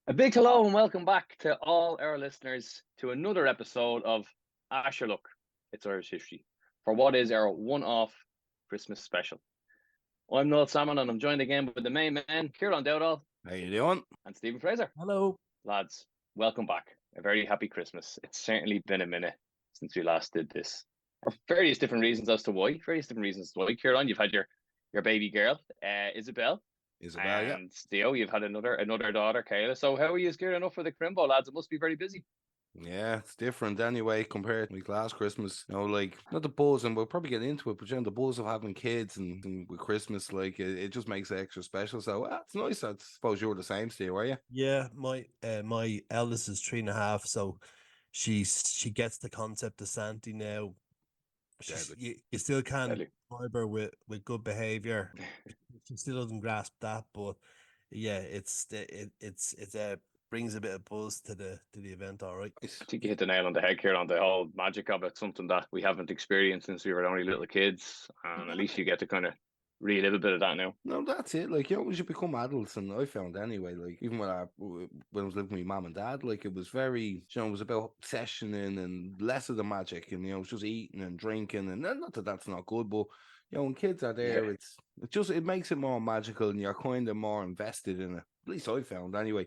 A big hello and welcome back to all our listeners to another episode of Asher Look, It's Irish History for what is our one-off Christmas special. I'm Niall Salmon and I'm joined again with the main man, Kieran Dowdall. How you doing? And Stephen Fraser. Hello. Lads, welcome back. A very happy Christmas. It's certainly been a minute since we last did this. For various different reasons as to why. Kieran, you've had your baby girl, Isabel. Yeah. And Theo, you've had another daughter, Kayla. So how are you gearing up for the Crimbo, lads? It must be very busy. Yeah, it's different anyway compared to like last Christmas. Like not the buzz, and we'll probably get into it, but the buzz of having kids and with Christmas, like it just makes it extra special. So it's nice. I suppose you were the same, Steve, were you? Yeah, my eldest is 3.5, so she gets the concept of Santa now. You still can't bribe her with good behavior. She still doesn't grasp that, but yeah, it's brings a bit of buzz to the event. All right. I think you hit the nail on the head here on the whole magic of it. Something that we haven't experienced since we were only little kids, and at least you get to kind of relive a bit of that now. No, that's it. Like, as you become adults, and I found anyway, like, even when I was living with my mom and dad, like, it was very, it was about sessioning and less of the magic, and, it was just eating and drinking, and not that that's not good, but, when kids are there, it makes it more magical, and you're kind of more invested in it. At least I found anyway.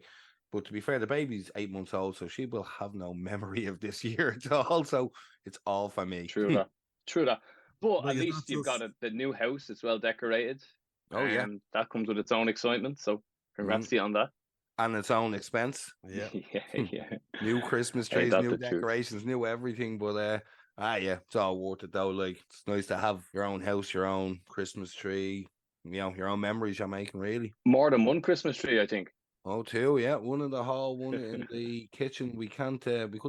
But to be fair, the baby's 8 months old, so she will have no memory of this year at all. So it's all for me. True that. But at least you've got the new house. It's well decorated. Oh, yeah. That comes with its own excitement. So congrats to you on that. And its own expense. Yeah. Yeah. New Christmas trees, new decorations, new everything. But it's all worth it though. Like, it's nice to have your own house, your own Christmas tree, your own memories you're making, really. More than one Christmas tree, I think. Oh, two, yeah. One in the hall, one in the kitchen. We couldn't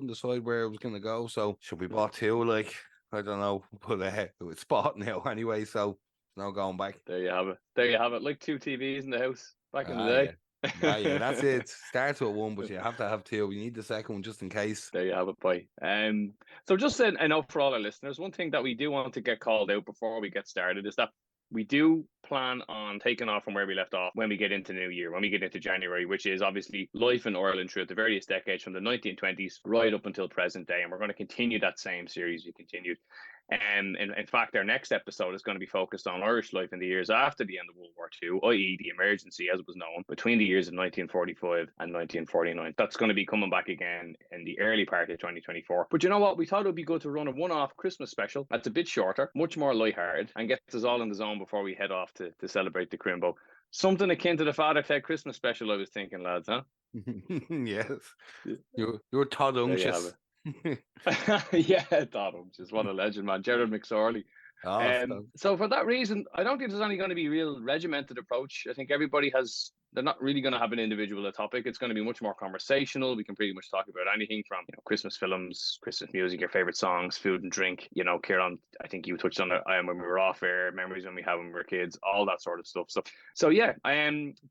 decide where it was going to go. So should we bought two? Like, I don't know, but it's bought now anyway. So no going back. There you have it. Like two TVs in the house back in the day. Yeah, that's it. Starts with one, but you have to have two. We need the second one just in case. There you have it, boy. So just a note for all our listeners. One thing that we do want to get called out before we get started is that we do plan on taking off from where we left off when we get into New Year, when we get into January, which is obviously life in Ireland throughout the various decades from the 1920s right up until present day. And we're going to continue that same series we continued. In fact, our next episode is going to be focused on Irish life in the years after the end of World War II, i.e. the emergency, as it was known, between the years of 1945 and 1949. That's going to be coming back again in the early part of 2024. But you know what? We thought it would be good to run a one-off Christmas special that's a bit shorter, much more lighthearted, and gets us all in the zone before we head off to celebrate the Crimbo. Something akin to the Father Ted Christmas special, I was thinking, lads, huh? Yes. You're Todd Unctious. Yeah, Todd Unctious. What a legend, man. Gerard McSorley. So for that reason, I don't think there's only going to be a real regimented approach. I think they're not really going to have an individual topic. It's going to be much more conversational. We can pretty much talk about anything from, Christmas films, Christmas music, your favorite songs, food and drink. Kieran, I think you touched on it when we were off air, memories when we were kids, all that sort of stuff. So yeah,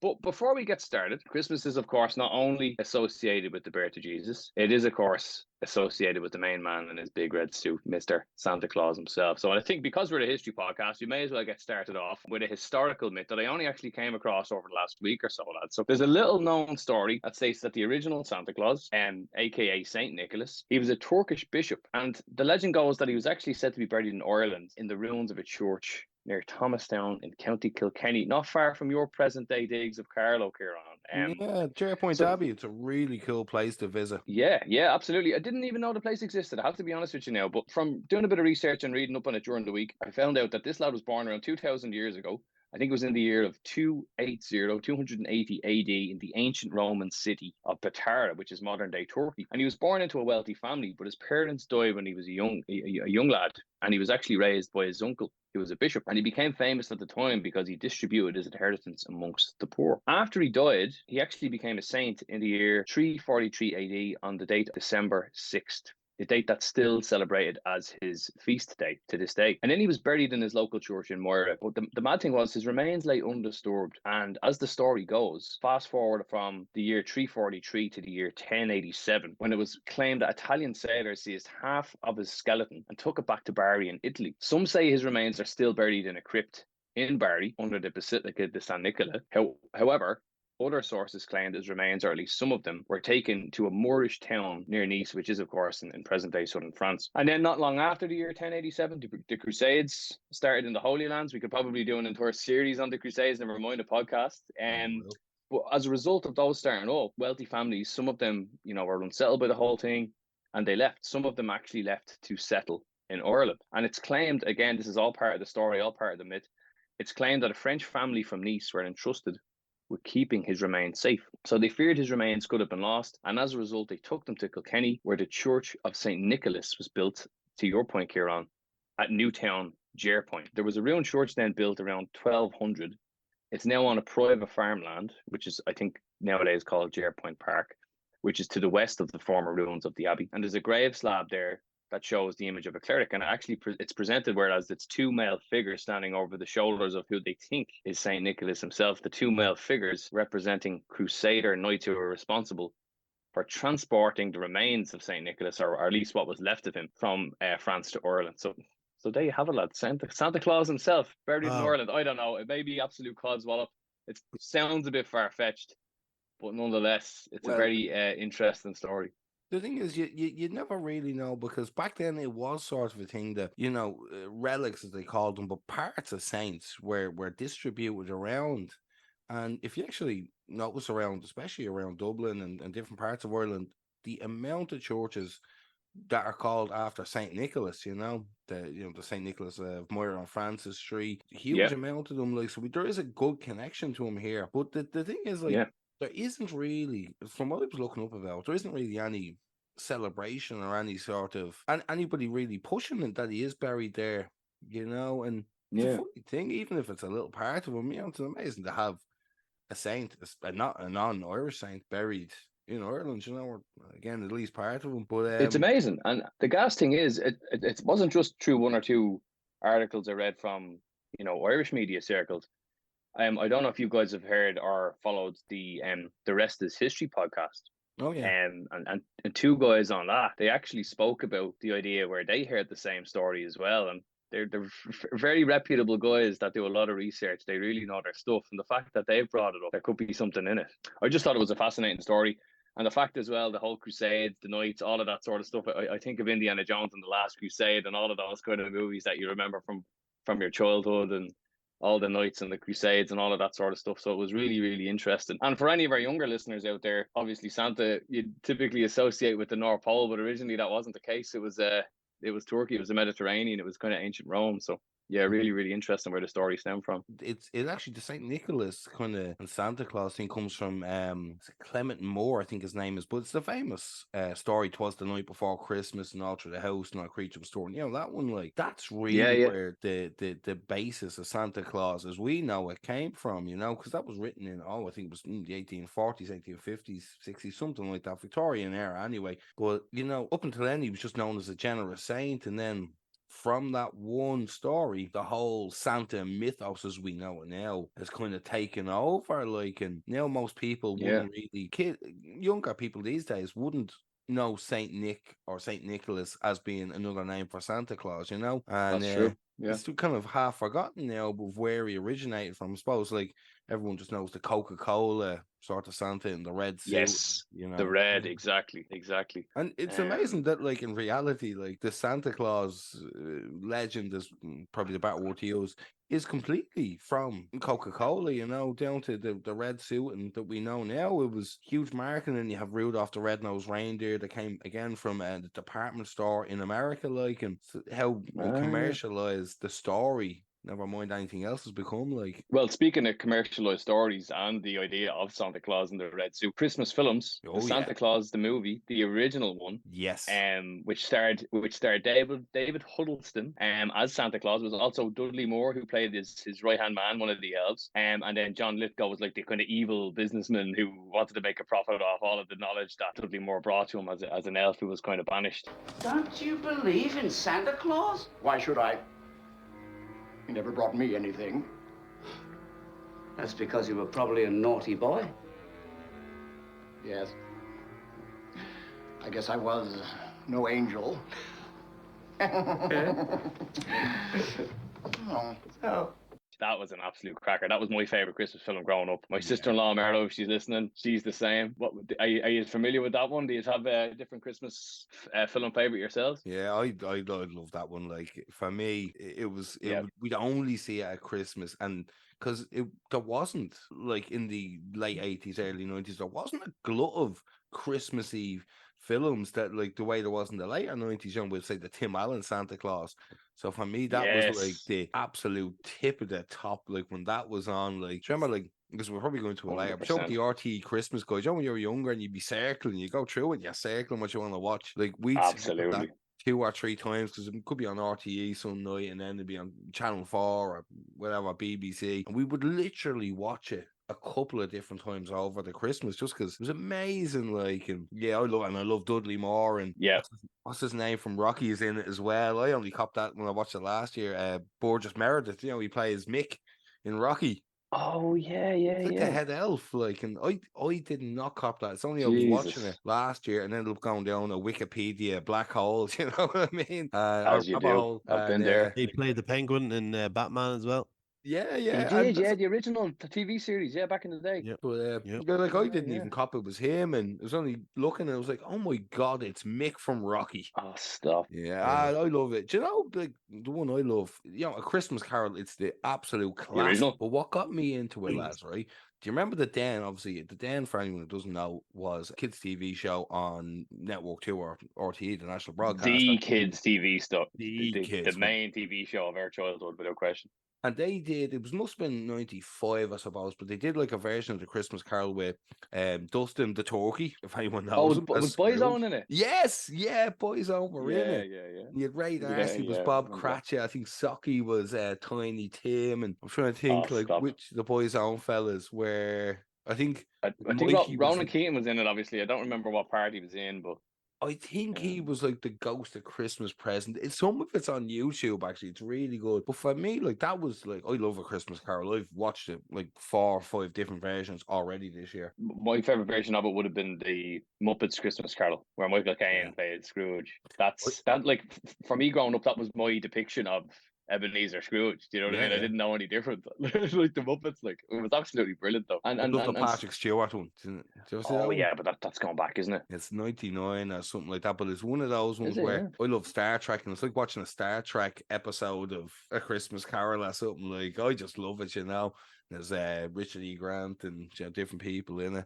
but before we get started, Christmas is, of course, not only associated with the birth of Jesus, it is, of course, associated with the main man in his big red suit, Mr. Santa Claus himself. So I think because we're a history podcast, we may as well get started off with a historical myth that I only actually came across over the last week or so, lads. So there's a little known story that states that the original Santa Claus, aka Saint Nicholas, he was a Turkish bishop, and the legend goes that he was actually said to be buried in Ireland in the ruins of a church near Thomastown in County Kilkenny, not far from your present-day digs of Carlow, Kieran. Yeah, Jerpoint Abbey. It's a really cool place to visit. Yeah, absolutely. I didn't even know the place existed. I have to be honest with you now, but from doing a bit of research and reading up on it during the week, I found out that this lad was born around 2,000 years ago. I think it was in the year of 280 AD in the ancient Roman city of Patara, which is modern-day Turkey. And he was born into a wealthy family, but his parents died when he was a young lad, and he was actually raised by his uncle, who was a bishop, and he became famous at the time because he distributed his inheritance amongst the poor. After he died, he actually became a saint in the year 343 AD on the date of December 6th. The date that's still celebrated as his feast day to this day. And then he was buried in his local church in Moira. But the mad thing was his remains lay undisturbed. And as the story goes, fast forward from the year 343 to the year 1087, when it was claimed that Italian sailors seized half of his skeleton and took it back to Bari in Italy. Some say his remains are still buried in a crypt in Bari under the Basilica di San Nicola. However, other sources claimed his remains, or at least some of them, were taken to a Moorish town near Nice, which is, of course, in present-day southern France. And then not long after the year 1087, the Crusades started in the Holy Lands. We could probably do an entire series on the Crusades, never mind a podcast. But as a result of those starting up, wealthy families, some of them, were unsettled by the whole thing, and they left. Some of them actually left to settle in Ireland. And it's claimed, again, this is all part of the story, all part of the myth, it's claimed that a French family from Nice were entrusted with keeping his remains safe. So they feared his remains could have been lost, and as a result, they took them to Kilkenny, where the Church of St. Nicholas was built, to your point, Kieran, at Newtown, Jerepoint. There was a ruined church then built around 1200. It's now on a private farmland, which is, I think, nowadays called Jerepoint Park, which is to the west of the former ruins of the abbey. And there's a grave slab there that shows the image of a cleric, and it's presented whereas it's two male figures standing over the shoulders of who they think is Saint Nicholas himself. The two male figures representing Crusader knights who were responsible for transporting the remains of Saint Nicholas, or at least what was left of him, from France to Ireland. So there you have it, lad. Santa Claus himself buried in Ireland. I don't know. It may be absolute codswallop. It sounds a bit far fetched, but nonetheless, it's a very interesting story. The thing is, you never really know, because back then it was sort of a thing that, relics, as they called them, but parts of saints were distributed around. And if you actually notice around, especially around Dublin and different parts of Ireland, the amount of churches that are called after Saint Nicholas, the Saint Nicholas of Myre on Francis Street, huge amount of them. Like, so there is a good connection to him here. But the thing is, like, there isn't really, from what I was looking up about, there isn't really any celebration or any sort of anybody really pushing it that he is buried there, and it's a funny thing, even if it's a little part of him, it's amazing to have a saint, not a non-Irish saint, buried in Ireland, or again, at least part of him. But it's amazing. And the gas thing is, it wasn't just through one or two articles I read from, Irish media circles. I don't know if you guys have heard or followed the Rest is History podcast. Oh yeah. And two guys on that, they actually spoke about the idea where they heard the same story as well. And they're very reputable guys that do a lot of research. They really know their stuff. And the fact that they've brought it up, there could be something in it. I just thought it was a fascinating story. And the fact as well, the whole Crusades, the Knights, all of that sort of stuff. I think of Indiana Jones and the Last Crusade and all of those kind of movies that you remember from your childhood, and all the Knights and the Crusades and all of that sort of stuff. So it was really, really interesting. And for any of our younger listeners out there, obviously Santa you'd typically associate with the North Pole, but originally that wasn't the case. It was Turkey, it was the Mediterranean, it was kind of ancient Rome. So yeah, really, really interesting where the story stemmed from. It actually, the Saint Nicholas kind of and Santa Claus thing comes from Clement Moore, I think his name is, but it's the famous story, "'Twas the Night Before Christmas and all through the house and all creature was torn." That one, like, that's really where the basis of Santa Claus as we know it came from, because that was written in I think it was in the 1840s, 1850s, 60s, something like that, Victorian era anyway. But up until then he was just known as a generous saint, and then from that one story, the whole Santa mythos as we know it now has kind of taken over. Like, and now most people wouldn't really, younger people these days wouldn't know Saint Nick or Saint Nicholas as being another name for Santa Claus, And that's true. It's kind of half forgotten now of where he originated from. I suppose, like, everyone just knows the Coca-Cola sort of Santa in the red suit. Yes, the red, exactly. And it's amazing that, like, in reality, like, the Santa Claus legend is probably the better word to use, is completely from Coca-Cola, down to the red suit, and that we know now. It was huge marketing, and you have Rudolph the Red-Nosed Reindeer that came again from the department store in America, like, and how commercialized the story, never mind anything else, has become. Like, well, speaking of commercialized stories and the idea of Santa Claus in the red suit, Christmas films, Santa Claus the movie, the original one, yes, which starred David Huddleston as Santa Claus, was also Dudley Moore, who played his right hand man, one of the elves, and then John Lithgow was like the kind of evil businessman who wanted to make a profit off all of the knowledge that Dudley Moore brought to him as an elf who was kind of banished. Don't you believe in Santa Claus? Why should I? He never brought me anything. That's because you were probably a naughty boy. Yes. I guess I was no angel. That that was an absolute cracker. That was my favorite Christmas film growing up. My sister-in-law Merlo, if she's listening, she's the same. What are you familiar with that one? Do you have a different Christmas film favorite yourselves? Yeah, I love that one. Like for me, we'd only see it at Christmas, and because there wasn't like in the late 80s, early 90s, there wasn't a glut of Christmas Eve films that like the way there was in the later 90s. You know, we'd say the Tim Allen Santa Claus. So for me, that was like the absolute tip of the top. Like when that was on, like, do you remember, like, because we're probably going to a later, but show the RT Christmas guide. You know, when you were younger and you'd be circling, you go through it, you're circling what you want to watch. Like we'd circle that 2 or 3 times because it could be on RTE some night and then it'd be on Channel 4 or whatever, BBC, and we would literally watch it a couple of different times over the Christmas just because it was amazing. Like, and I love Dudley Moore, and what's his name from Rocky is in it as well. I only copped that when I watched it last year. Burgess Meredith, he plays Mick in Rocky. Oh yeah, it's like the head elf, like, and I did not cop that. It's only I was watching it last year and ended up going down a Wikipedia black hole. You know what I mean? As you do. I've been there. He played the Penguin in Batman as well. Yeah, he did. The original TV series, back in the day. Yeah, but like I didn't even cop it was him, and I was only looking, and I was like, oh my god, it's Mick from Rocky. Oh, stop! Yeah, I love it. Do you know, like the one I love, A Christmas Carol? It's the absolute classic. The original. But what got me into it, lads, right? Do you remember The Den? Obviously, The Den, for anyone who doesn't know, was a kids' TV show on Network 2 or RTE, the national broadcaster. The kids' TV stuff. The main TV show of our childhood, without question. And they did, must have been 95, I suppose, but they did like a version of the Christmas Carol with Dustin the Turkey, if anyone knows him. Was Boyzone in it? Yes, Boyzone were in it. Yeah. You had Ray Darcy, was Bob Cratchit. I think Socky was Tiny Tim, and I'm trying to think which the Boyzone fellas were. I think Ronan Keating was in it, obviously. I don't remember what part he was in, but I think he was like the ghost of Christmas Present. Some of it's on YouTube, actually. It's really good. But for me, like, that was like, I love A Christmas Carol. I've watched it like 4 or 5 different versions already this year. My favorite version of it would have been the Muppets Christmas Carol, where Michael Caine played Scrooge. That like, for me growing up, that was my depiction of Ebenezer Scrooge. Do you know what I mean? I didn't know any different. Like the Muppets, like, it was absolutely brilliant though. And I love the Patrick Stewart one. Did you ever see that one? Yeah, but that's gone back, isn't it? It's 99 or something like that. But it's one of those ones where I love Star Trek, and it's like watching a Star Trek episode of A Christmas Carol or something. Like, I just love it. There's Richard E. Grant and different people in it.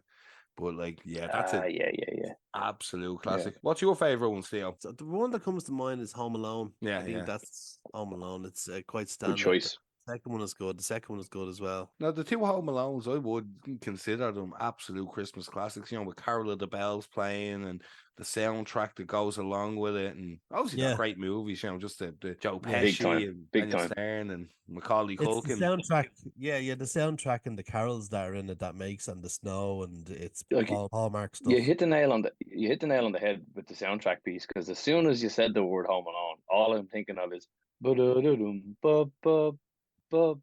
But like, that's it. Yeah. Absolute classic. Yeah. What's your favorite one, Theo? So the one that comes to mind is Home Alone. I think that's Home Alone. It's quite standard. Good choice. The second one is good. The second one is good as well. Now, the 2 Home Alones, I would consider them absolute Christmas classics. With Carol of the Bells playing and the soundtrack that goes along with it, and obviously they're great movies. Just the Joe Pesci and Daniel Stern and Macaulay Culkin. It's the soundtrack, the soundtrack and the carols that are in it that makes, and the snow, and it's like all Hallmark stuff. You hit the nail on the head with the soundtrack piece, because as soon as you said the word Home Alone, all I'm thinking of is it's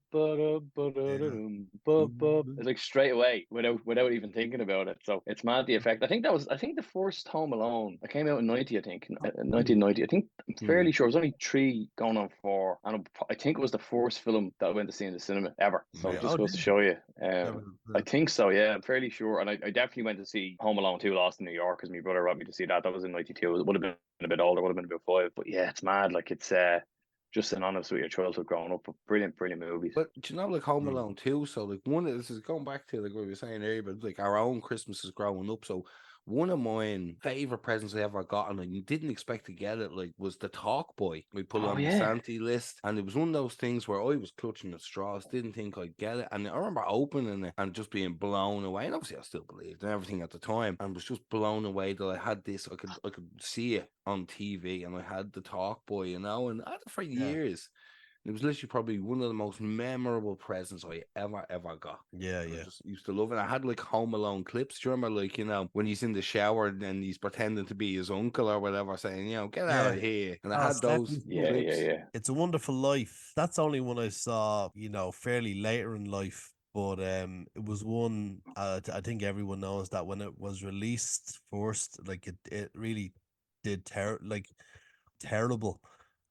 like straight away without even thinking about it. So it's mad the effect. I think the first Home Alone, it came out in 90, I think 1990. I think I'm fairly sure it was only 3 going on 4, and I think it was the first film that I went to see in the cinema ever. So it just goes to show you. I think so, I'm fairly sure. And I definitely went to see Home Alone 2 Lost in New York, because my brother brought me to see that. That was in 92. It would have been a bit older, would have been about 5. But it's mad. Like, it's just synonymous with your childhood growing up. Brilliant movies. But do you know, like Home Alone 2, so like one of this is going back to like what we were saying earlier, but like our own Christmases growing up. So one of my favorite presents I ever got, and I didn't expect to get it, like, was the Talk Boy. We put it on the Santa list, and it was one of those things where I was clutching at straws, didn't think I'd get it, and I remember opening it and just being blown away. And obviously I still believed in everything at the time, and was just blown away that I had this. I could see it on TV, and I had the Talk Boy, and I had it for years. It was literally probably one of the most memorable presents I ever got. I just used to love it. I had like Home Alone clips. Do you remember, like, when he's in the shower and he's pretending to be his uncle or whatever, saying, get out of here. And I had those clips. Yeah. It's a Wonderful Life. That's only one I saw, fairly later in life. But it was one, I think everyone knows that when it was released first, like, it really did terrible.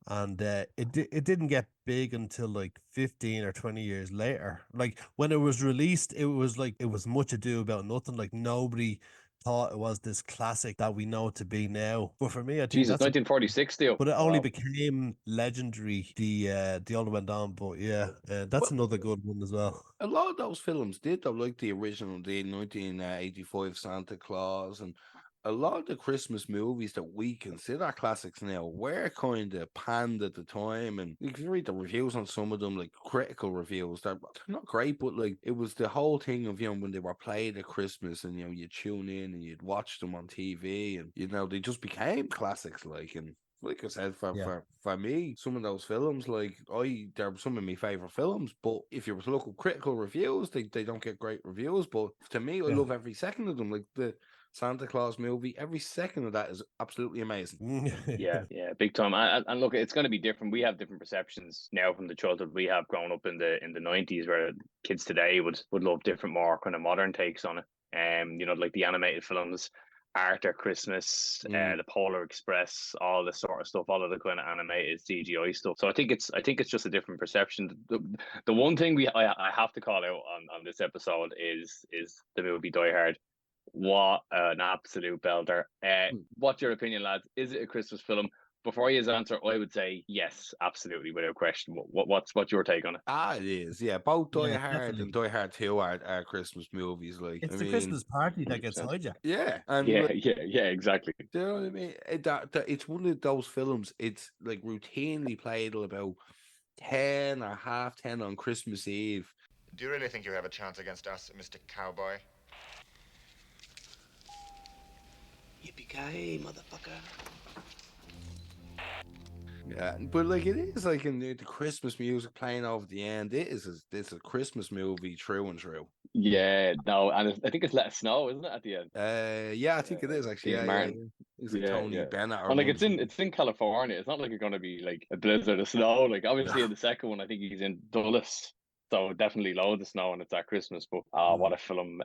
and it didn't get big until like 15 or 20 years later. Like when it was released, it was like it was Much Ado About Nothing. Like nobody thought it was this classic that we know it to be now. But for me, I think Jesus, that's 1946 still. but it only Wow. became legendary the older went on. But yeah, that's another good one as well. A lot of those films did though, like the original, the 1985 Santa Claus, and a lot of the Christmas movies that we consider classics now were kind of panned at the time. And you can read the reviews on some of them, like critical reviews. They're not great, but like it was the whole thing of, when they were played at Christmas, and you tune in and you'd watch them on TV, and they just became classics. Like I said, for me, some of those films, they're some of my favorite films. But if you were to look at critical reviews, they don't get great reviews. But to me, I love every second of them. Like the Santa Claus movie, every second of that is absolutely amazing. Yeah, big time. And look, it's going to be different. We have different perceptions now from the childhood we have grown up in the 90s, where kids today would love different, more kind of modern takes on it. Like the animated films, Arthur Christmas, the Polar Express, all this sort of stuff, all of the kind of animated CGI stuff. So I think it's just a different perception. The one thing I have to call out on this episode is the movie Die Hard. What an absolute belter. What's your opinion, lads? Is it a Christmas film? Before you answer, I would say yes, absolutely, without question. What's your take on it? It is. Yeah, both Die Hard definitely. and Die Hard 2 are Christmas movies. Like, It's the Christmas party that gets 100%. hijacked. Yeah, and yeah, exactly. Do you know what I mean? It's one of those films. It's like routinely played till about 10 or half 10 on Christmas Eve. Do you really think you have a chance against us, Mr. Cowboy? Yippee-ki-yay, motherfucker. Yeah, but like it is like in the Christmas music playing over the end. It's a Christmas movie, true and true. Yeah, no, and I think it's Let It Snow, isn't it, at the end? Yeah, I think it is actually. Dean Martin. It's like Tony Bennett. And like it's in California. It's not like you're going to be like a blizzard of snow. Like obviously in the second one, I think he's in Dulles, so definitely loads of snow, and it's at Christmas. But what a film!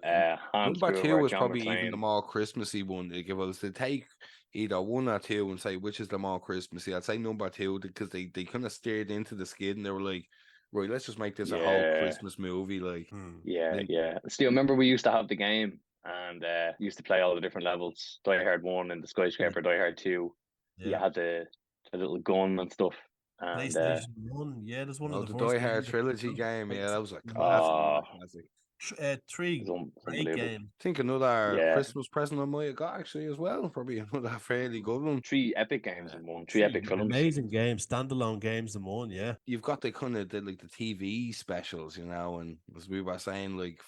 Hans Number 2 Gruber, was John probably McClane. even the more Christmassy one. Like if I was to take either 1 or 2 and say which is the more Christmassy, I'd say number 2, because they kind of steered into the skid and they were like, right, let's just make this a whole Christmas movie. Like, yeah. Still, remember we used to have the game and used to play all the different levels. Die Hard 1 and the skyscraper. Die Hard 2. You had the little gun and stuff. And, PlayStation 1, there's one of the Die Hard trilogy game. Yeah, that was a classic. 3 great game. I think another Christmas present I might have got actually as well. Probably another fairly good one. 3 epic games in one. 3 epic films. Amazing games, standalone games in one. Yeah, you've got the kind of the TV specials, and as we were saying, like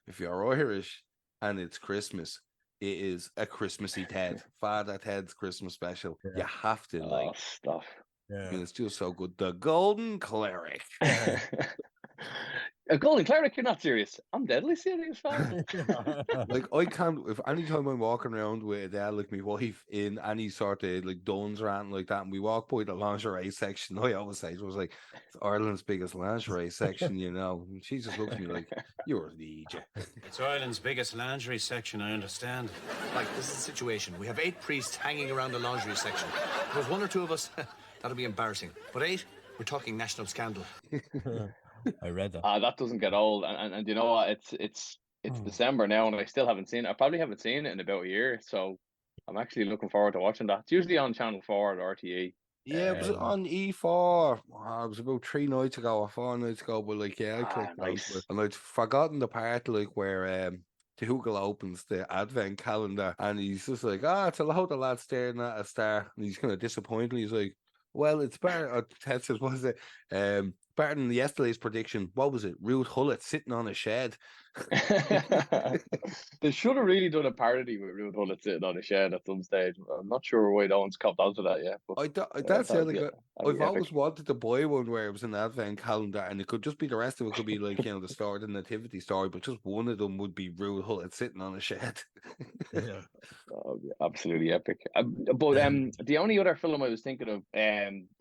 if you're Irish and it's Christmas, it is a Christmassy Ted. Father Ted's Christmas special. You have to stuff. Yeah, it's just so good. The Golden Cleric. A Golden Cleric? You're not serious. I'm deadly serious, fam. Like I can't. If anytime I'm walking around with a dad like my wife in any sort of like duns or anything like that, and we walk by the lingerie section, I always say it was like it's Ireland's biggest lingerie section, And she just looks at me like, "You're an idiot." It's Ireland's biggest lingerie section. I understand. Right, this is the situation. We have 8 priests hanging around the lingerie section. If there's 1 or 2 of us, that'll be embarrassing. But 8, we're talking national scandal. I read that. That doesn't get old, and you know what? It's December now, and I still haven't seen it. I probably haven't seen it in about a year, so I'm actually looking forward to watching that. It's usually on Channel 4 or RTE. Yeah, it was on E4. It was about 3 nights ago or 4 nights ago, but I clicked onto it, and I'd forgotten the part where Dougal opens the advent calendar, and he's just like, it's a load of lads staring at a star, and he's kind of disappointed. He's like, well, it's better. Ted says, what is it? Better than yesterday's prediction. What was it? Rude Hullet sitting on a shed. They should have really done a parody with Rude Hullet sitting on a shed at some stage. I'm not sure why no one's copped onto that yet. But I've always wanted to buy one where it was an advent calendar, and it could just be the rest of it could be like the story, the nativity story, but just one of them would be Rude Hullet sitting on a shed. Yeah, absolutely epic. But the only other film I was thinking of,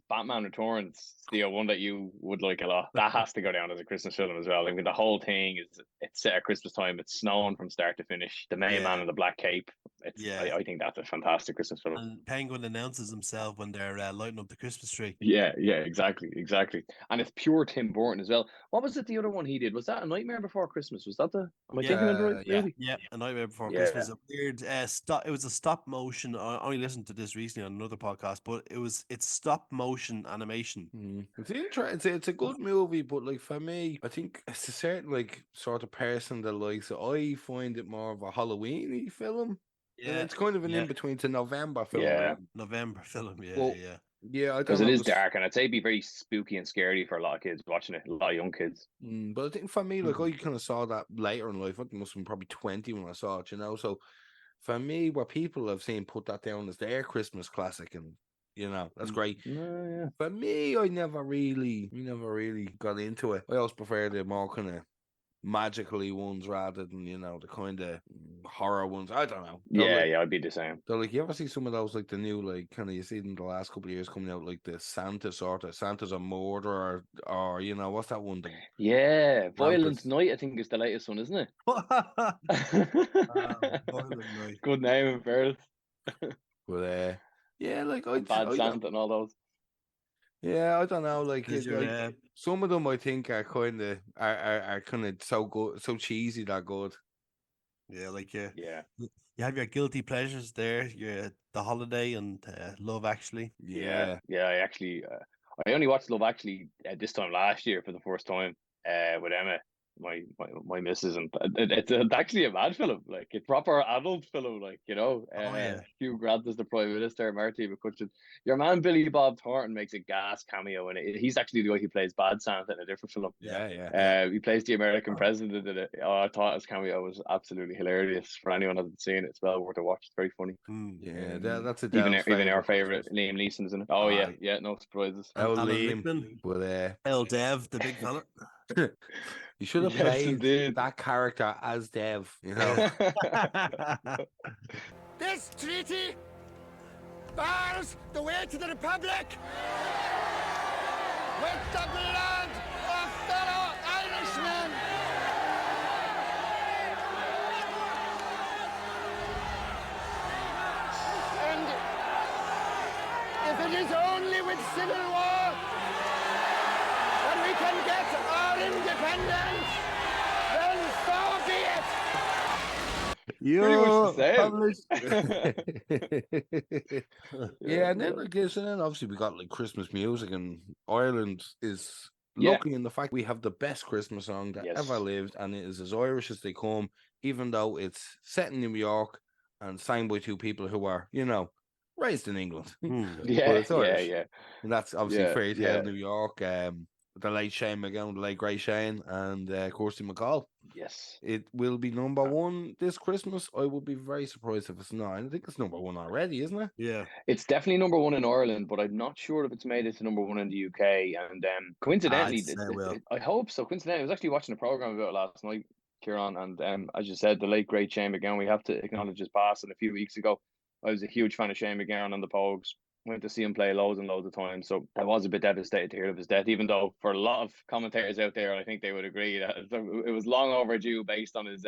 Batman Returns, the one that you would like a lot. That has to go down as a Christmas film as well. I mean, the whole thing it's set at Christmas time. It's snowing from start to finish. The main man in the black cape I think that's a fantastic Christmas film. And Penguin announces himself when they're lighting up the Christmas tree. Yeah, exactly. And it's pure Tim Burton as well. What was it? The other one he did, was that A Nightmare Before Christmas? Was that the? Am I thinking of the right movie? Yeah, A Nightmare Before Yeah. Christmas. A weird stop. It was a stop motion. I only listened to this recently on another podcast, but it's stop motion animation. It's interesting. It's a good movie, but like for me, I think it's a certain like sort of person that likes it. I find it more of a Halloween-y film. Yeah, it's kind of an in between to November film. Yeah. Really. November film. Yeah, Well, yeah. Yeah, I don't because know. it is dark, and I'd say it'd be very spooky and scary for a lot of kids watching it. A lot of young kids. But I think for me, like I kind of saw that later in life. I think I must have been probably 20 when I saw it. So for me, what people have seen put that down as their Christmas classic, and that's great. Yeah. For me, I never really got into it. I always prefer the more kind of magically ones rather than the kind of horror ones. I don't know. Yeah, I'd be the same. So like, you ever see some of those like the new like kind of you see in the last couple of years coming out like the Santa's a murderer or what's that one? Yeah, Violent Night I think is the latest one, isn't it? Violent Night. Good name in fairness. But yeah, like Bad Santa and all those. Yeah, I don't know. Like, some of them I think are kind of so good, so cheesy that good. Yeah, like you have your guilty pleasures there. The Holiday and Love Actually. Yeah. I only watched Love Actually this time last year for the first time with Emma, my missus, and it's actually a mad film, like a proper adult film, like Hugh Grant is the Prime Minister, Marty McCutcheon. Your man Billy Bob Thornton makes a gas cameo in it. He's actually the guy who plays Bad Santa in a different film. He plays the American president in it. I thought his cameo was absolutely hilarious. For anyone who hasn't seen it, it's well worth a watch. It's very funny. That's a even our favorite Liam Neeson's in it. Oh yeah, no surprises. Liam, El Dev, the big fella. You should have played that character as Dev, This treaty bars the way to the Republic with the blood of fellow Irishmen. And if it is only with civil war that we can get our independence, then so be it. Yeah, and then obviously we got like Christmas music, and Ireland is lucky in the fact we have the best Christmas song that ever lived, and it is as Irish as they come, even though it's set in New York and signed by two people who are, raised in England. Yeah. And that's obviously Fairy Tale New York, the late Shane McGowan, the late Grey Shane, and Kirsty MacColl. Yes. It will be number one this Christmas. I would be very surprised if it's not. I think it's number one already, isn't it? Yeah. It's definitely number one in Ireland, but I'm not sure if it's made it to number one in the UK. And coincidentally, I hope so. Coincidentally, I was actually watching a program about it last night, Kieran, and as you said, the late great Shane McGowan, we have to acknowledge his passing a few weeks ago. I was a huge fan of Shane McGowan on the Pogues. Went to see him play loads and loads of times, so I was a bit devastated to hear of his death, even though for a lot of commentators out there, I think they would agree that it was long overdue based on his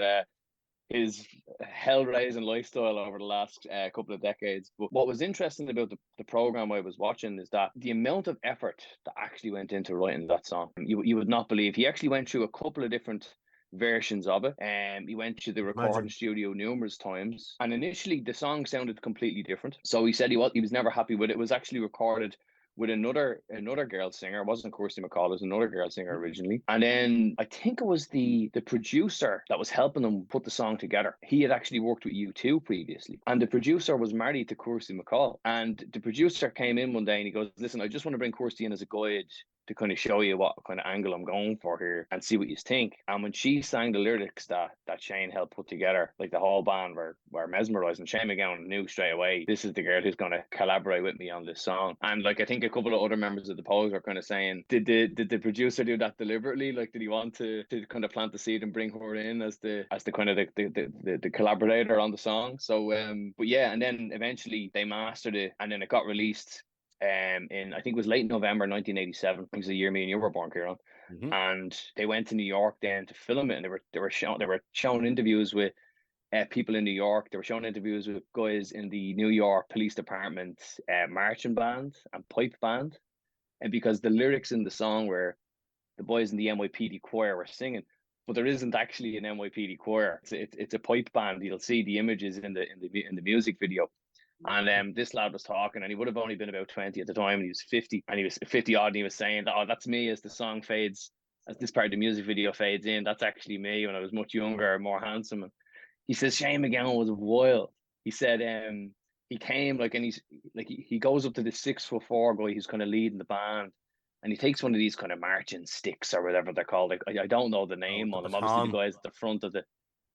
hell-raising lifestyle over the last couple of decades. But what was interesting about the program I was watching is that the amount of effort that actually went into writing that song, you would not believe. He actually went through a couple of different versions of it, and he went to the recording studio numerous times, and initially the song sounded completely different. So he said he was never happy with it. It was actually recorded with another girl singer. It wasn't Kirsty MacColl, it was another girl singer originally. And then I think it was the producer that was helping them put the song together. He had actually worked with U2 previously, and the producer was married to Kirsty MacColl. And the producer came in one day and he goes, "Listen, I just want to bring Kirsty in as a guide to kind of show you what kind of angle I'm going for here and see what you think." And when she sang the lyrics that Shane helped put together, like the whole band were mesmerized, and Shane McGowan knew straight away, this is the girl who's going to collaborate with me on this song. And like, I think a couple of other members of the Pogues were kind of saying, did the producer do that deliberately? Like, did he want to kind of plant the seed and bring her in as the kind of the collaborator on the song? So but yeah, and then eventually they mastered it, and then it got released in, I think it was late November 1987. It was the year me and you were born, Kieran. And they went to New York then to film it, and they were showing interviews with people in New York. They were showing interviews with guys in the New York Police Department marching band and pipe band, and because the lyrics in the song were the boys in the NYPD choir were singing, but there isn't actually an NYPD choir. It's a pipe band. You'll see the images in the music video. And this lad was talking, and he would have only been about 20 at the time, and he was 50, and he was 50 odd, and he was saying, "Oh, that's me," as the song fades, as this part of the music video fades in. That's actually me when I was much younger, more handsome. And he says Shane MacGowan was wild. He said he came like, and he's like he goes up to the 6'4" guy who's kind of leading the band, and he takes one of these kind of marching sticks or whatever they're called. Like I don't know the name on them. Obviously, the guys at the front of the,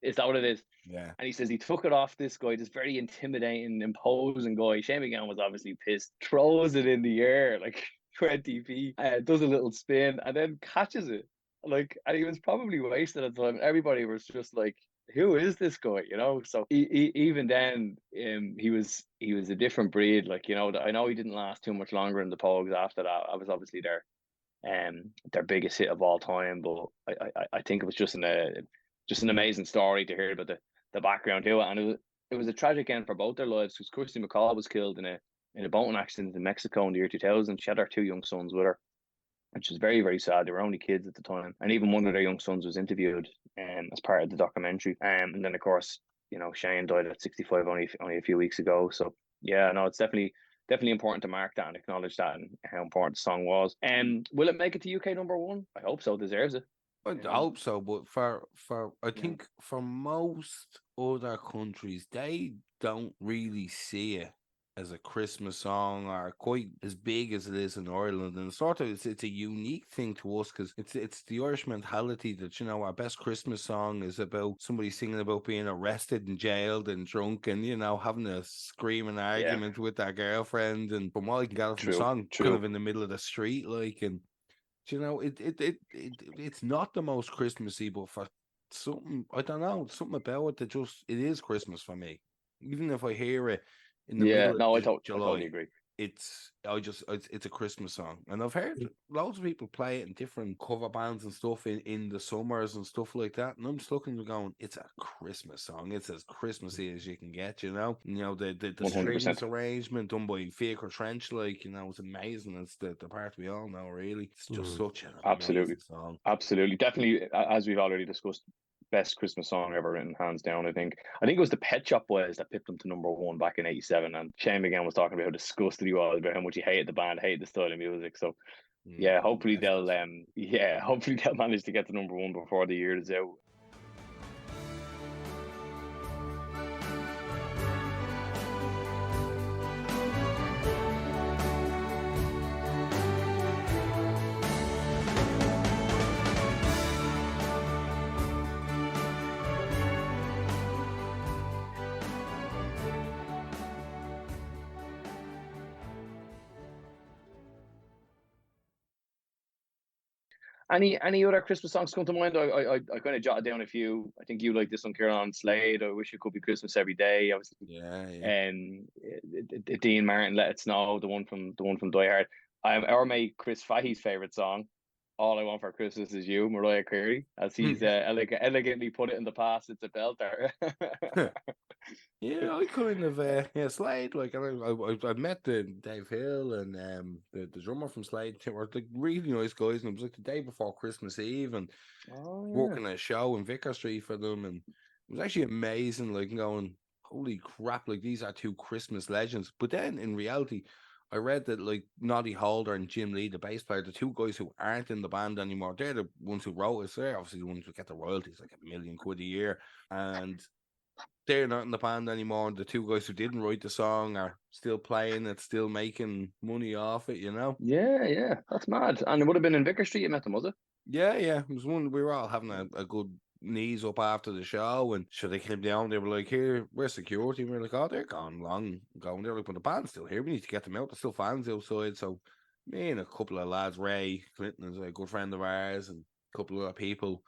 is that what it is? Yeah. And he says he took it off this guy, this very intimidating, imposing guy. Shane MacGowan was obviously pissed. Throws it in the air like 20 feet, does a little spin, and then catches it. Like, and he was probably wasted at the time. Everybody was just like, "Who is this guy?" You know. So even then, he was a different breed. Like, you know, I know he didn't last too much longer in the Pogues after that. I was obviously their biggest hit of all time. But I think it was just an amazing story to hear about the background to it, and it was a tragic end for both their lives, because Kirsty MacColl was killed in a boating accident in Mexico in the year 2000. She had her 2 young sons with her, which is very, very sad. They were only kids at the time, and even one of their young sons was interviewed as part of the documentary. And then of course, you know, Shane died at 65 only a few weeks ago. So yeah, no, it's definitely important to mark that and acknowledge that and how important the song was. Will it make it to UK #1? I hope so. It deserves it. I hope so, but for I think for most other countries, they don't really see it as a Christmas song or quite as big as it is in Ireland. And sort of it's a unique thing to us, because it's the Irish mentality that, you know, our best Christmas song is about somebody singing about being arrested and jailed and drunk and, you know, having a screaming argument with their girlfriend. And from what I can gather from the song, kind of in the middle of the street, like, and you know, it's not the most Christmassy, but for something, I don't know, something about it that just, it is Christmas for me. Even if I hear it in the middle of July, I totally agree. It's a Christmas song, and I've heard loads of people play it in different cover bands and stuff in the summers and stuff like that. And I'm just looking and going, it's a Christmas song. It's as Christmassy as you can get, you know. You know, the strings arrangement done by Fiacre Trench, like, you know, it's amazing. It's the part we all know, really. It's just such an amazing song. Absolutely, definitely, as we've already discussed, best Christmas song ever written, hands down. I think it was the Pet Shop Boys that picked them to #1 back in '87, and Shane MacGowan was talking about how disgusted he was about how much he hated the band, hated the style of music. So yeah, hopefully they'll manage to get to #1 before the year is out. Any other Christmas songs come to mind? I kind of jotted down a few. I think you like this one, Kieran, Slade. I Wish It Could Be Christmas Every Day. Obviously, Dean Martin, Let It Snow. The one from Die Hard. Our mate Chris Fahey's favorite song, All I Want for Christmas Is You, Mariah Carey, as he's elegantly put it in the past. It's a belter. Yeah, I kind of Slade. Like, I met Dave Hill and the drummer from Slade. Were like really nice guys, and it was like the day before Christmas Eve, and working a show in Vicar Street for them, and it was actually amazing. Like, going, holy crap! Like, these are 2 Christmas legends. But then in reality, I read that like Noddy Holder and Jim Lee, the bass player, the 2 guys who aren't in the band anymore, they're the ones who wrote it. So they're obviously the ones who get the royalties, like £1 million a year, and they're not in the band anymore. The 2 guys who didn't write the song are still playing it, still making money off it, you know? Yeah, that's mad. And it would have been in Vicar Street you met them, was it? Yeah. It was one, we were all having a good knees up after the show, and so they came down, they were like, here, we're security. And we were like, oh, they're gone. They're like, but the band's still here, we need to get them out. There's still fans outside. So me and a couple of lads, Ray Clinton is a good friend of ours, and a couple of other people,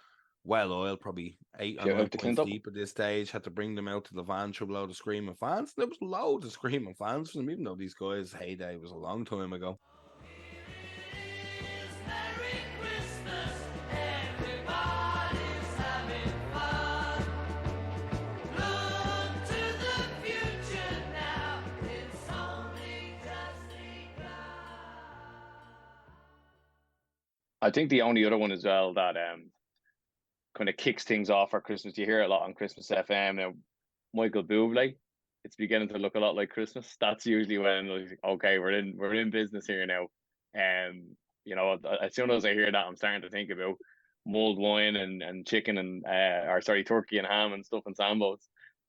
well oiled, probably 8 or 9 points deep at this stage, had to bring them out to the van through a load of screaming fans. There was loads of screaming fans for them, even though these guys' heyday was a long time ago. Everybody's having fun. Look I think the only other one as well that kind of kicks things off for Christmas, you hear a lot on Christmas FM now, Michael Bublé. It's beginning to look a lot like Christmas. That's usually when, like, okay, we're in business here now. You know, as soon as I hear that, I'm starting to think about mulled wine and chicken and turkey and ham and stuff and sambos.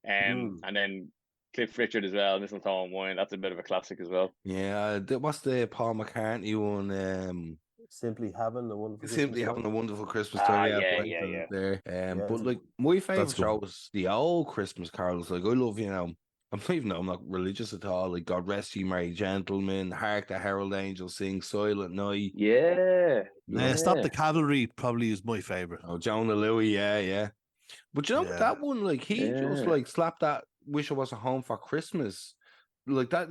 And then Cliff Richard as well, mistletoe and wine. That's a bit of a classic as well. Yeah, what's the Paul McCartney one? Simply having a wonderful Christmas time. Yeah. There. Yeah, But like my favorite good. show was the old Christmas carols. Like I love, I'm not religious at all. Like God Rest Ye Merry Gentlemen, Hark the Herald Angels Sing, Silent Night. Yeah. Stop the Cavalry probably is my favorite. Oh, Jonah Louie, yeah. But that one, like he just like slapped that "Wish I Was at Home for Christmas." Like that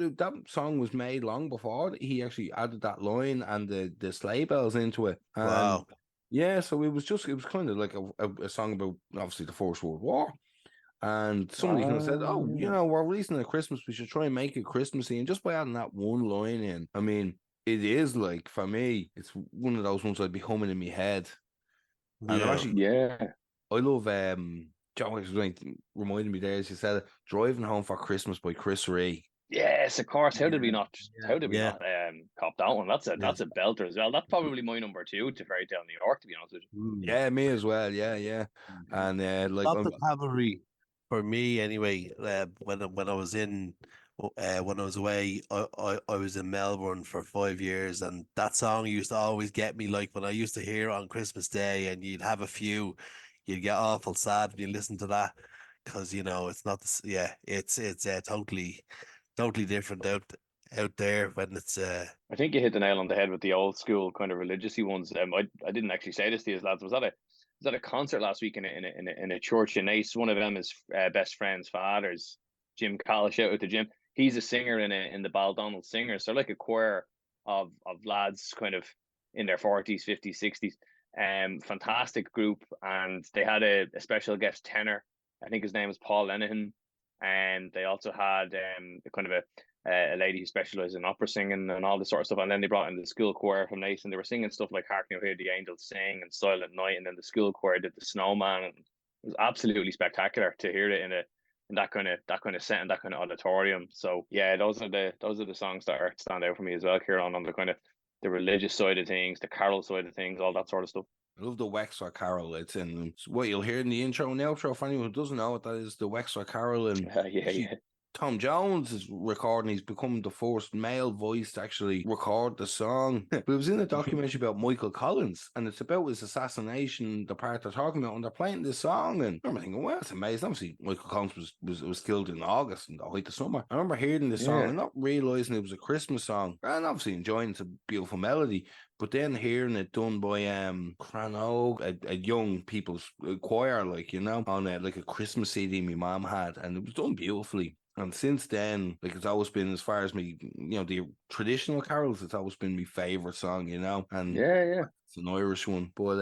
song was made long before he actually added that line and the sleigh bells into it. And Wow. yeah, so it was kind of like a song about obviously the First World War. And somebody kind of said, "Oh, we're releasing it at Christmas. We should try and make it Christmassy." And just by adding that one line in, I mean, it is like for me, it's one of those ones I'd be humming in my head. And I love Joe was reminding me there as you said it, "Driving Home for Christmas" by Chris Rea. Yes, of course. How did we not cop that one? That's a belter as well. That's probably my number 2 to Fairy Tale New York, to be honest with you. Yeah, me as well. Yeah. And like Stop the Cavalry for me anyway. When I was away, I was in Melbourne for 5 years, and that song used to always get me. Like when I used to hear it on Christmas Day, and you'd have a few, you'd get awful sad when you listen to that because it's not it's totally different out there when it's. I think you hit the nail on the head with the old school kind of religious-y ones. I didn't actually say this to you lads. Was that a concert last week in a church in Nice? One of them is best friend's father's, Jim Call. Shout out to Jim. He's a singer in the Baldonnel Singers. So like a choir of lads kind of in their 40s, 50s, 60s. Fantastic group, and they had a special guest tenor. I think his name was Paul Lenihan, and they also had kind of a lady who specialized in opera singing and all this sort of stuff. And then they brought in the school choir from Nice, and they were singing stuff like "Hark Now Hear the Angels Sing" and "Silent Night." And then the school choir did the Snowman, and it was absolutely spectacular to hear it in that kind of set and that kind of auditorium. So yeah, those are the songs that stand out for me as well, Kieran, on the kind of the religious side of things, the carol side of things, all that sort of stuff. I love the Wexford Carol. It's what you'll hear in the intro and outro. For anyone who doesn't know what that is, the Wexford Carol. And Tom Jones is recording. He's become the first male voice to actually record the song. But it was in a documentary about Michael Collins, and it's about his assassination, the part they're talking about, and they're playing this song. And I remember thinking, well, that's amazing. Obviously, Michael Collins was killed in August, in the height of summer. I remember hearing this song and not realizing it was a Christmas song, and obviously enjoying it's a beautiful melody. But then hearing it done by Crano, a young people's choir, on like a Christmas CD my mom had, and it was done beautifully. And since then, like it's always been, as far as me, the traditional carols, it's always been my favorite song, and it's an Irish one. But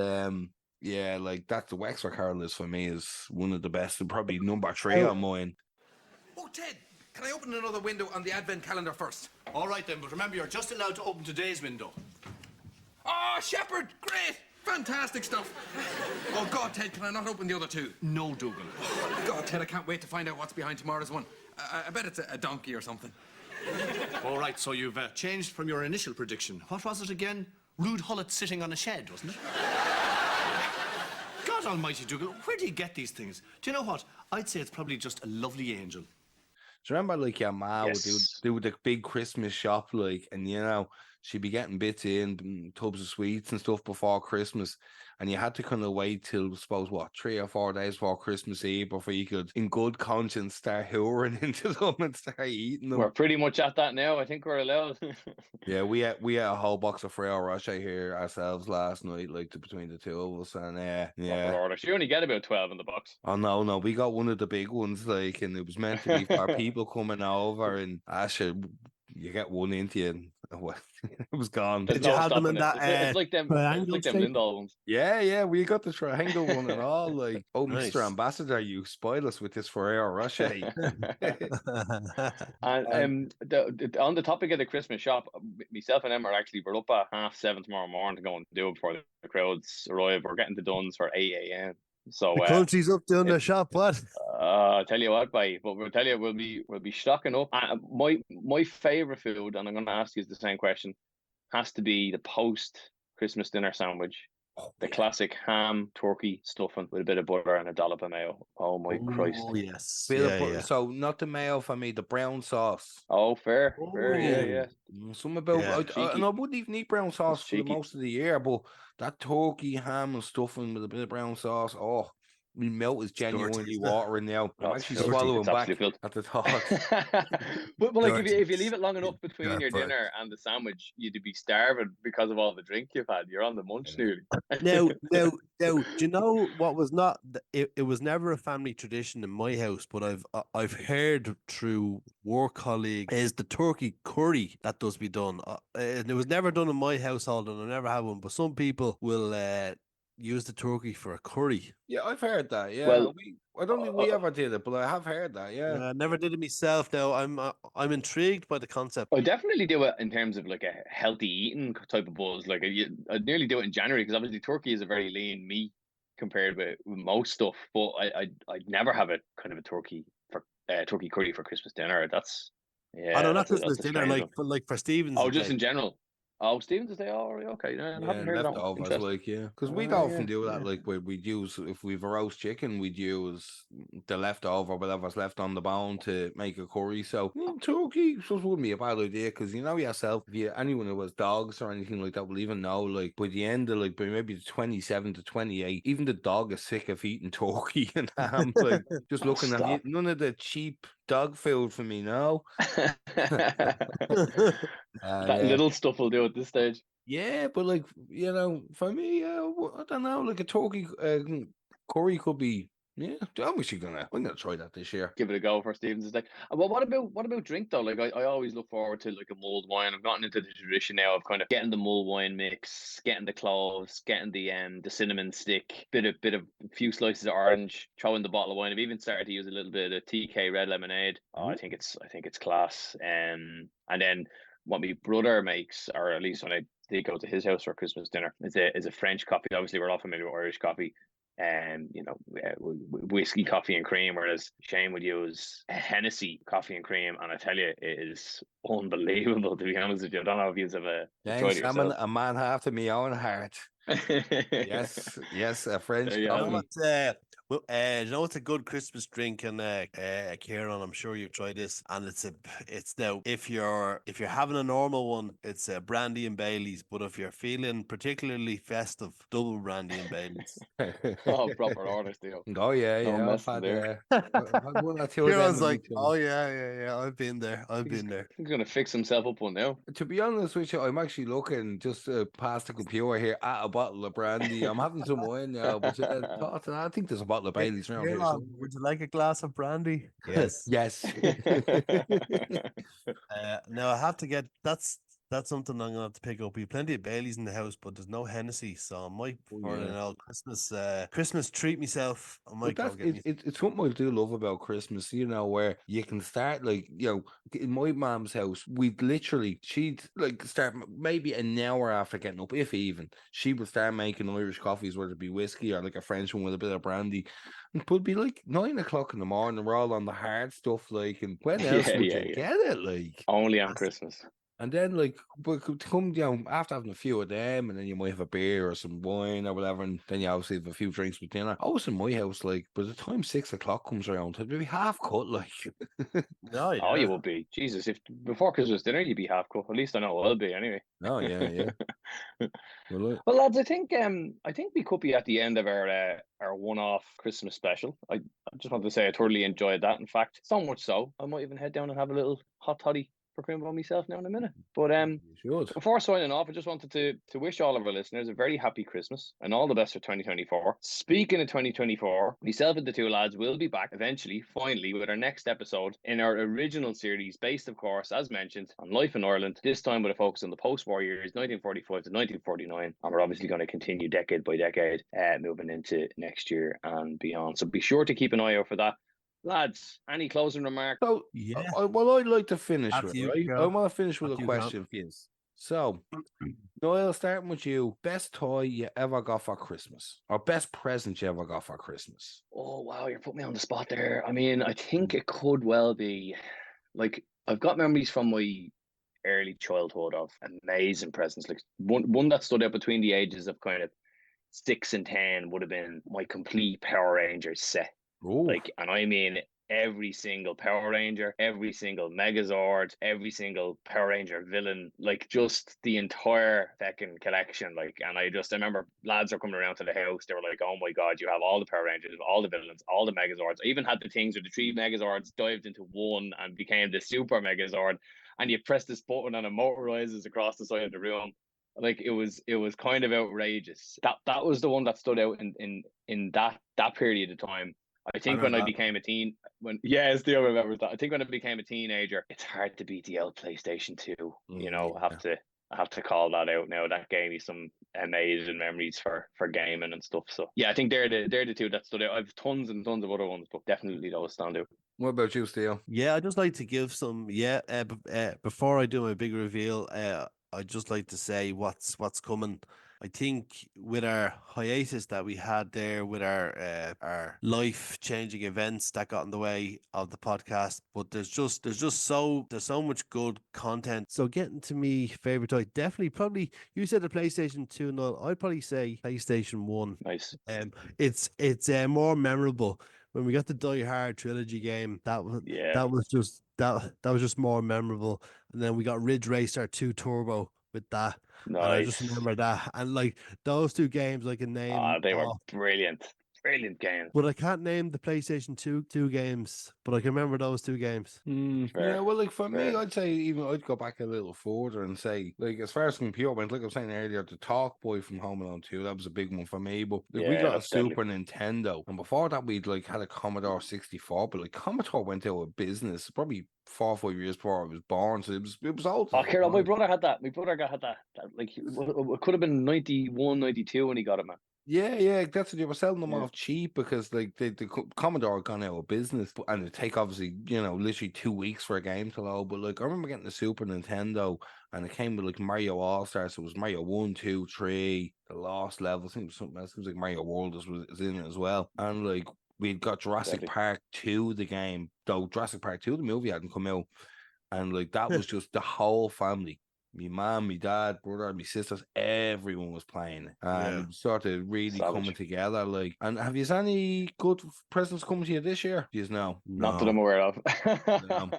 like that's the Wexford Carol is for me is one of the best, and probably number 3 on mine. Oh, Ted, can I open another window on the advent calendar first? All right then, but remember you're just allowed to open today's window. Oh, Shepherd, great! Fantastic stuff. Oh, God, Ted, can I not open the other 2? No, Dougal. God, Ted, I can't wait to find out what's behind tomorrow's one. I bet it's a donkey or something. All right, so you've changed from your initial prediction. What was it again? Rude Hullet sitting on a shed, wasn't it? God almighty, Dougal, where do you get these things? Do you know what? I'd say it's probably just a lovely angel. Do you remember, like, your ma would do the big Christmas shop, like, and, she'd be getting bits in, tubs of sweets and stuff before Christmas, and you had to kind of wait till, I suppose, 3 or 4 days before Christmas Eve before you could, in good conscience, start hoovering into them and start eating them. We're pretty much at that now. I think we're allowed. Yeah, we had a whole box of Freo Rocher here ourselves last night, like between the two of us, and You only get about 12 in the box. Oh no, we got one of the big ones, like, and it was meant to be for people coming over, and Asher, you get one into you. Well, it was gone. There's Did you no have them stopping in it. that It's like them. It's triangle like them shape? Lindall ones. Yeah, we got the triangle one and all. Like, oh, Mr. Nice. Ambassador, you spoil us with this Ferrero Rocher. And on the topic of the Christmas shop, myself and Emma we're up at 7:30 tomorrow morning to go and do it before the crowds arrive. We're getting to Dunn's for 8 a.m. So The country's up doing the shop. What? I'll tell you what, but we'll tell you we'll be stocking up. My favorite food, and I'm going to ask you the same question, has to be the post Christmas dinner sandwich. The classic ham, turkey, stuffing with a bit of butter and a dollop of mayo. Oh my Christ! Oh yes, Yeah. So not the mayo for me, the brown sauce. Oh, fair, yeah. yeah. Some about, and I wouldn't even eat brown sauce for cheeky. most of the year, but that turkey, ham, and stuffing with a bit of brown sauce, my mouth is genuinely watering now. I'm actually swallowing back at the thought. but like if you leave it long enough between your dinner and the sandwich, you'd be starving because of all the drink you've had. You're on the munch nearly. Now, do you know what was not? It was never a family tradition in my house, but I've heard through work colleagues is the turkey curry that does be done. And it was never done in my household, and I never had one. But some people will use the turkey for a curry. Yeah, I've heard that. Yeah, well, I don't think we ever did it, but I have heard that. Yeah, never did it myself. Now I'm intrigued by the concept. I definitely do it in terms of like a healthy eating type of buzz. Like I'd nearly do it in January because obviously turkey is a very lean meat compared with most stuff. But I'd never have it kind of a turkey curry for Christmas dinner. That's I don't know, not Christmas dinner, like for Stephen's. Oh, just in general. Oh, Stephen's Day. Oh, okay. I haven't heard that one. Leftovers, because we'd often do that. Like we'd use, if we've a roast chicken, we'd use the leftover, whatever's left on the bone, to make a curry. So turkey just wouldn't be a bad idea, because you know yourself, if anyone who has dogs or anything like that will even know, like by the end of by maybe 27 to 28, even the dog is sick of eating turkey and ham. Like just looking at it, none of the cheap dog food for me, no. Little stuff will do at this stage. Yeah, but like, for me, I don't know, like a turkey curry could be. Yeah, I'm gonna try that this year. Give it a go for Stephen's Day. Well, what about drink though? Like I always look forward to like a mulled wine. I've gotten into the tradition now of kind of getting the mulled wine mix, getting the cloves, getting the cinnamon stick, bit of a few slices of orange, throw in the bottle of wine. I've even started to use a little bit of TK red lemonade. Oh, I think it's class. And then what my brother makes, or at least when I did go to his house for Christmas dinner, is a French coffee. Obviously, we're all familiar with Irish coffee. Whiskey, coffee and cream, whereas Shane would use a Hennessy coffee and cream, and I tell you, it is unbelievable, to be honest with you. I don't know if you've ever enjoyed it yourself. A man after my own heart. yes, a French coffee. You know what's a good Christmas drink, and Kieran, I'm sure you've tried this, and it's now, if you're having a normal one, it's brandy and Baileys, but if you're feeling particularly festive, double brandy and Baileys. Oh, proper order still. Oh yeah, I've had one or two. Kieran's like, oh yeah, I've been there. He's gonna fix himself up one now. To be honest with you, I'm actually looking just past the computer here at a bottle of brandy. I'm having some wine now, but I think there's a bottle of Baileys around here. Would you like a glass of brandy? Yes. Now I have to get that's something I'm gonna have to pick up. We have plenty of Baileys in the house, but there's no Hennessy, so I might for an old Christmas treat myself. I might go get it's something I do love about Christmas, where you can start, like, in my mom's house, she'd like start maybe an hour after getting up, if even. She would start making Irish coffees, whether it be whiskey or like a French one with a bit of brandy. It would be like 9 o'clock in the morning. We're all on the hard stuff, like, and when else would you get it? Like, only on Christmas. And then, like, but come down after having a few of them, and then you might have a beer or some wine or whatever, and then you obviously have a few drinks with dinner. I was in my house, like, by the time 6 o'clock comes around, I'd be half cut, like. Oh, you will be. Jesus, if before Christmas dinner you'd be half cut. At least I know I'll be anyway. Oh yeah. Well, lads, I think we could be at the end of our one-off Christmas special. I just want to say I thoroughly enjoyed that. In fact, so much so I might even head down and have a little hot toddy proclaim about myself now in a minute. But before signing off, I just wanted to wish all of our listeners a very happy Christmas and all the best for 2024. Speaking of 2024, myself and the two lads will be back eventually, finally, with our next episode in our original series, based, of course, as mentioned, on life in Ireland, this time with a focus on the post-war years, 1945 to 1949. And we're obviously going to continue decade by decade, moving into next year and beyond. So be sure to keep an eye out for that. Lads, any closing remarks? So, well, I'd like to finish with, right? I want to finish with a question for you. So, Niall, starting with you, best toy you ever got for Christmas, or best present you ever got for Christmas? Oh, wow, you're putting me on the spot there. I mean, I think it could well be, like, I've got memories from my early childhood of amazing presents. Like, one that stood out between the ages of kind of 6 and 10 would have been my complete Power Rangers set. Ooh. Like, and I mean every single Power Ranger, every single Megazord, every single Power Ranger villain, like just the entire fucking collection. Like, and I remember lads are coming around to the house. They were like, "Oh my god, you have all the Power Rangers, all the villains, all the Megazords." I even had the things where the 3 Megazords dived into one and became the Super Megazord, and you press this button and it motorizes across the side of the room. Like, it was kind of outrageous. That was the one that stood out in that period of time. I think when I became a teen, still remember that. I think when I became a teenager, it's hard to beat the old PlayStation 2. You know, I have to call that out now. That gave me some amazing memories for gaming and stuff. So yeah, I think they're the two that stood out. I've tons and tons of other ones, but definitely those stand out. What about you, Steele? Yeah, I'd just like to give some. Before I do my big reveal, I'd just like to say what's coming. I think with our hiatus that we had there, with our life-changing events that got in the way of the podcast, but there's so much good content. So getting to me favorite toy, definitely, probably you said the PlayStation 2, Noel. I'd probably say PlayStation 1. Nice. It's more memorable. When we got the Die Hard trilogy game, that was just more memorable. And then we got Ridge Racer 2 Turbo with that. Nice. And I just remember that. And like those two games I can name. They were brilliant. Brilliant games. But I can't name the PlayStation 2 games, but I can remember those 2 games. Yeah, well, like for me, I'd say even I'd go back a little further and say, like, as far as computer went, like I was saying earlier, the Talk Boy from Home Alone 2, that was a big one for me. But like, we got a Super Nintendo, and before that, we'd like had a Commodore 64. But like Commodore went out of business probably 4 or 5 years before I was born, so it was old. Oh, Kieran, my brother had that. My brother had that. Like, it could have been 91, 92 when he got it, man. Yeah, that's what they were selling them off cheap because like the Commodore had gone out of business, and it take obviously literally 2 weeks for a game to load. But like I remember getting the Super Nintendo, and it came with like Mario All Stars. So it was Mario 1, 2, 3, the Lost Levels. I think it was something else. It was like Mario World was in it as well, and like we'd got Jurassic Park 2, the game. Though Jurassic Park 2, the movie hadn't come out, and like that was just the whole family. Me mom, me dad, brother, me sisters, everyone was playing, and it was sort of really coming together. Like, and have you any good presents coming to you this year? Do you know? Not that I'm aware of. No.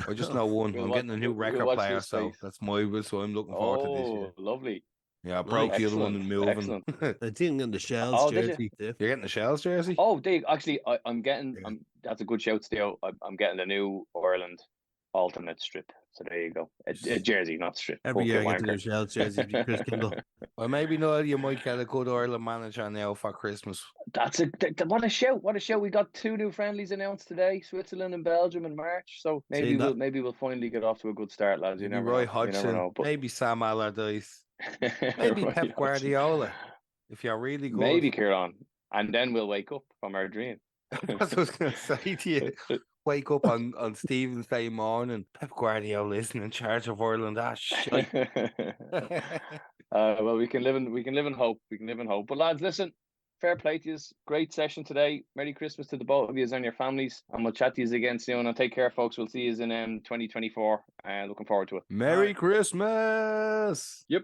I just know one. I'm getting a new record player, so that's my. So I'm looking forward to this year. Lovely. Yeah, I broke the other one and moving. I think in the Shells jersey. You're getting the Shells jersey? Oh, actually, I'm getting. That's a good shout, Steve. I'm getting a new Ireland alternate strip. So there you go. A jersey, not strip. Every year I get the new Shells jersey. Chris Kindle. Well, maybe Noel, you might get a good Ireland manager now for Christmas. That's what a shout! What a shout! We got 2 new friendlies announced today: Switzerland and Belgium in March. So maybe we'll finally get off to a good start, lads. You never Roy Hodgson, maybe Sam Allardyce, maybe Pep Guardiola. If you're really good, maybe Kieran, and then we'll wake up from our dream. That's what I was going to say to you. Wake up on Stephen's Day morning. Pep Guardiola isn't in charge of Ireland. Shit. Well, we can live in hope. We can live in hope. But lads, listen, fair play to you. Great session today. Merry Christmas to the both of you and your families, and we'll chat to you again soon. And take care, folks. We'll see you in 2024. Looking forward to it. Merry Christmas. Yep.